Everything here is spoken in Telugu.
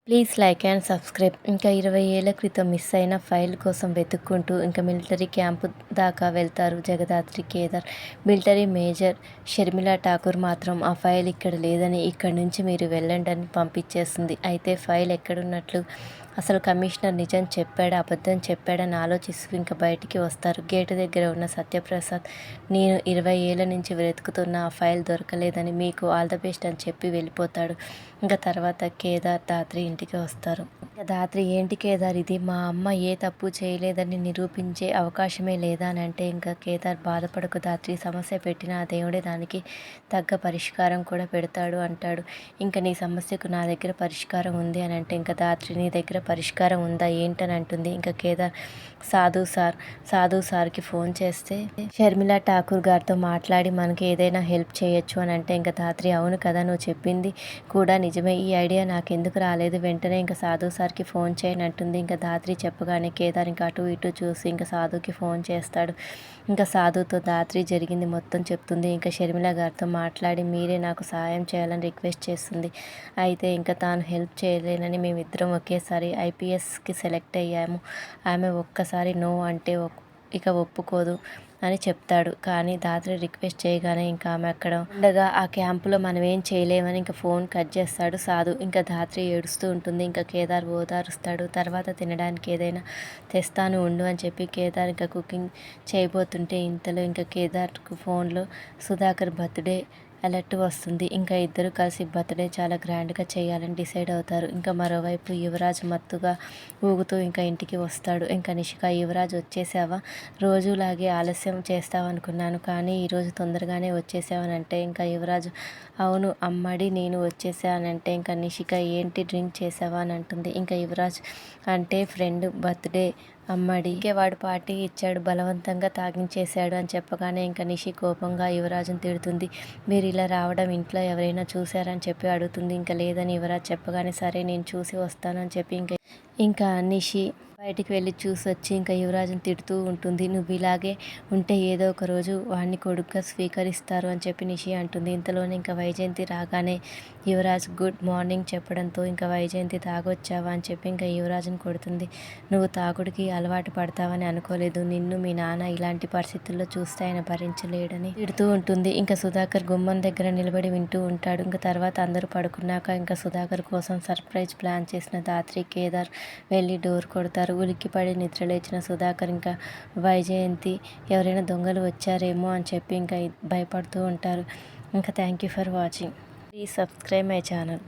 Please like and subscribe. ఇంకా 20 ఏళ్ల క్రితం మిస్ అయిన ఫైల్ కోసం వెతుక్కుంటూ ఇంకా మిలిటరీ క్యాంపు దాకా వెళ్తారు జగదాత్రి, కేదార్. మిలిటరీ మేజర్ షర్మిలా ఠాకూర్ మాత్రం ఆ ఫైల్ ఇక్కడ లేదని, ఇక్కడి నుంచి మీరు వెళ్ళండి అని పంపించేస్తుంది. అయితే ఫైల్ ఎక్కడున్నట్లు, అసలు కమిషనర్ నిజం చెప్పాడా అబద్ధం చెప్పాడని ఆలోచిస్తూ ఇంకా బయటికి వస్తారు. గేటు దగ్గర ఉన్న సత్యప్రసాద్, నేను 20 ఏళ్ల నుంచి వెతుకుతున్న ఆ ఫైల్ దొరకలేదని, మీకు ఆల్ ద బెస్ట్ అని చెప్పి వెళ్ళిపోతాడు. ఇంకా తర్వాత కేదార్, ధాత్రి ఇంటికి వస్తారు. ఇంకా ధాత్రి, ఏంటి కేదార్ ఇది, మా అమ్మ ఏ తప్పు చేయలేదని నిరూపించే అవకాశమే లేదా అని అంటే, ఇంకా కేదార్, బాధపడకు ధాత్రి, సమస్య పెట్టిన ఆ దేవుడే దానికి తగ్గ పరిష్కారం కూడా పెడతాడు అంటాడు. ఇంకా నీ సమస్యకు నా దగ్గర పరిష్కారం ఉంది అని అంటే, ఇంకా ధాత్రి, నీ దగ్గర పరిష్కారం ఉందా ఏంటని అంటుంది. ఇంకా కేదార్, సాధు సార్కి ఫోన్ చేస్తే షర్మిలా ఠాకూర్ గారితో మాట్లాడి మనకి ఏదైనా హెల్ప్ చేయొచ్చు అని అంటే, ఇంకా ధాత్రి, అవును కదా, నువ్వు చెప్పింది కూడా నిజమే, ఈ ఐడియా నాకెందుకు రాలేదు, వెంటనే ఇంకా సాధు సార్కి ఫోన్ చేయని అంటుంది. ఇంకా ధాత్రి చెప్పగానే కేదార్ ఇంకా అటు ఇటు చూసి ఇంకా సాధుకి ఫోన్ చేస్తాడు. ఇంకా సాధుతో ధాత్రి జరిగింది మొత్తం చెప్తుంది. ఇంకా షర్మిల గారితో మాట్లాడి మీరే నాకు సహాయం చేయాలని రిక్వెస్ట్ చేస్తుంది. అయితే ఇంకా తాను హెల్ప్ చేయలేనని, మేమిద్దరం ఒకేసారి ఐపీఎస్కి సెలెక్ట్ అయ్యాము, ఆమె ఒక్కసారి నో అంటే ఇక ఒప్పుకోదు అని చెప్తాడు. కానీ ధాత్రి రిక్వెస్ట్ చేయగానే ఇంకా ఆమె అక్కడ ఉండగా ఆ క్యాంపులో మనం ఏం చేయలేమని ఇంకా ఫోన్ కట్ చేస్తాడు సాధు. ఇంకా ధాత్రి ఏడుస్తూ ఉంటుంది. ఇంకా కేదార్ ఓదారుస్తాడు. తర్వాత తినడానికి ఏదైనా తెస్తాను ఉండు అని చెప్పి కేదార్ ఇంకా కుకింగ్ చేయబోతుంటే, ఇంతలో ఇంకా కేదార్కు ఫోన్లో సుధాకర్ బర్త్డే అలర్ట్ వస్తుంది. ఇంకా ఇద్దరు కలిసి బర్త్డే చాలా గ్రాండ్గా చేయాలని డిసైడ్ అవుతారు. ఇంకా మరోవైపు యువరాజ్ మత్తుగా ఊగుతూ ఇంకా ఇంటికి వస్తాడు. ఇంకా నిషిక, యువరాజ్ వచ్చేసావా, రోజులాగే ఆలస్యం చేస్తావనుకున్నాను కానీ ఈరోజు తొందరగానే వచ్చేసావనంటే, ఇంకా యువరాజ్, అవును అమ్మడి, నేను వచ్చేసానంటే, ఇంకా నిషిక, ఏంటి డ్రింక్ చేసావా అని అంటుంది. ఇంకా యువరాజ్, అంటే ఫ్రెండ్ బర్త్డే అమ్మడి, వాడు పార్టీ ఇచ్చాడు, బలవంతంగా తాగించేశాడు అని చెప్పగానే ఇంకా నిషి కోపంగా యువరాజును తిడుతుంది. మీరు ఇలా రావడం ఇంట్లో ఎవరైనా చూశారని చెప్పి అడుగుతుంది. ఇంకా లేదని యువరాజ్ చెప్పగానే, సరే నేను చూసి వస్తాను అని చెప్పి ఇంకా నిషి బయటికి వెళ్ళి చూసొచ్చి ఇంకా యువరాజుని తిడుతూ ఉంటుంది. నువ్వు ఇలాగే ఉంటే ఏదో ఒక రోజు వాడిని కొడుకుగా స్వీకరిస్తారు అని చెప్పి నిషి అంటుంది. ఇంతలోనే ఇంకా వైజయంతి రాగానే యువరాజ్ గుడ్ మార్నింగ్ చెప్పడంతో, ఇంకా వైజయంతి తాగొచ్చావా అని చెప్పి ఇంకా యువరాజుని కొడుతుంది. నువ్వు తాగుడికి అలవాటు పడతావని అనుకోలేదు, నిన్ను మీ నాన్న ఇలాంటి పరిస్థితుల్లో చూస్తే ఆయన భరించలేడని తిడుతూ ఉంటుంది. ఇంకా సుధాకర్ గుమ్మం దగ్గర నిలబడి వింటూ ఉంటాడు. ఇంకా తర్వాత అందరూ పడుకున్నాక ఇంకా సుధాకర్ కోసం సర్ప్రైజ్ ప్లాన్ చేసిన ధాత్రి, కేదార్ వెళ్ళి డోర్ కొడతారు. ఉలిక్కిపడి నిద్రలేచిన సుధాకర్ ఇంకా వైజయంతి ఎవరైనా దొంగలు వచ్చారేమో అని చెప్పి ఇంకా భయపడుతూ ఉంటారు. ఇంకా thank you for watching. Please subscribe my channel.